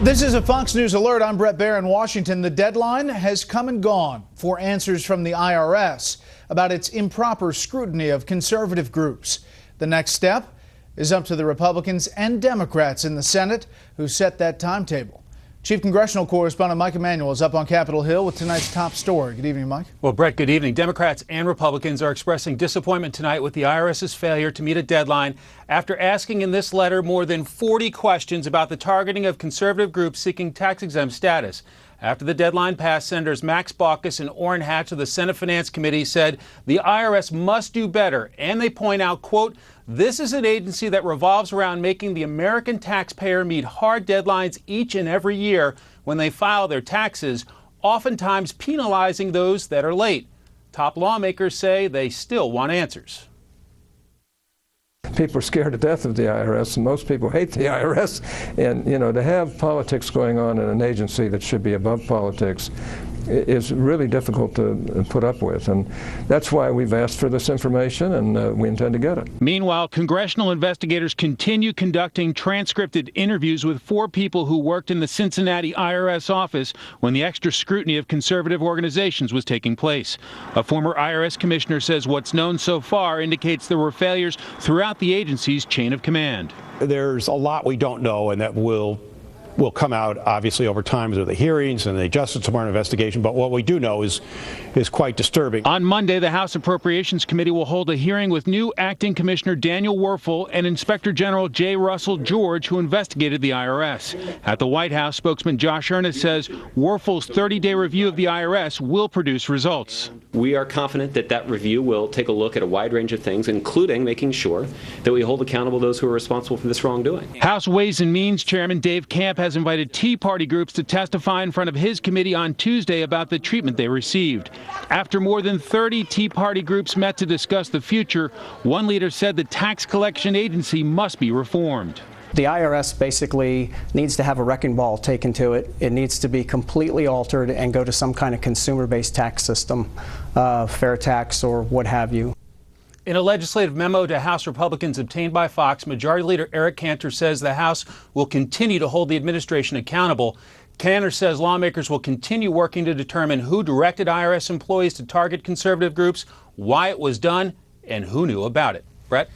This is a Fox News alert. I'm Brett Baer in Washington. The deadline has come and gone for answers from the IRS about its improper scrutiny of conservative groups. The next step is up to the Republicans and Democrats in the Senate who set that timetable. Chief Congressional Correspondent Mike Emanuel is up on Capitol Hill with tonight's top story. Good evening, Mike. Well, Brett, good evening. Democrats and Republicans are expressing disappointment tonight with the IRS's failure to meet a deadline after asking in this letter more than 40 questions about the targeting of conservative groups seeking tax-exempt status. After the deadline passed, Senators Max Baucus and Orrin Hatch of the Senate Finance Committee said the IRS must do better, and they point out, quote, "This is an agency that revolves around making the American taxpayer meet hard deadlines each and every year when they file their taxes, oftentimes penalizing those that are late." Top lawmakers say they still want answers. People are scared to death of the IRS, and most people hate the IRS. And, you know, to have politics going on in an agency that should be above politics is really difficult to put up with. And that's why we've asked for this information, and we intend to get it. Meanwhile, congressional investigators continue conducting transcripted interviews with 4 people who worked in the Cincinnati IRS office when the extra scrutiny of conservative organizations was taking place. A former IRS commissioner says what's known so far indicates there were failures throughout the agency's chain of command. There's a lot we don't know, and that will come out obviously over time through the hearings and the Justice Department investigation, but what we do know is quite disturbing. On Monday, the House Appropriations Committee will hold a hearing with new Acting Commissioner Daniel Werfel and Inspector General J. Russell George, who investigated the IRS. At the White House, spokesman Josh Earnest says Werfel's 30-day review of the IRS will produce results. We are confident that that review will take a look at a wide range of things, including making sure that we hold accountable those who are responsible for this wrongdoing. House Ways and Means Chairman Dave Camp has invited Tea Party groups to testify in front of his committee on Tuesday about the treatment they received. After more than 30 Tea Party groups met to discuss the future, one leader said the tax collection agency must be reformed. The IRS basically needs to have a wrecking ball taken to it. It needs to be completely altered and go to some kind of consumer-based tax system, fair tax or what have you. In a legislative memo to House Republicans obtained by Fox, Majority Leader Eric Cantor says the House will continue to hold the administration accountable. Cantor says lawmakers will continue working to determine who directed IRS employees to target conservative groups, why it was done, and who knew about it. Brett?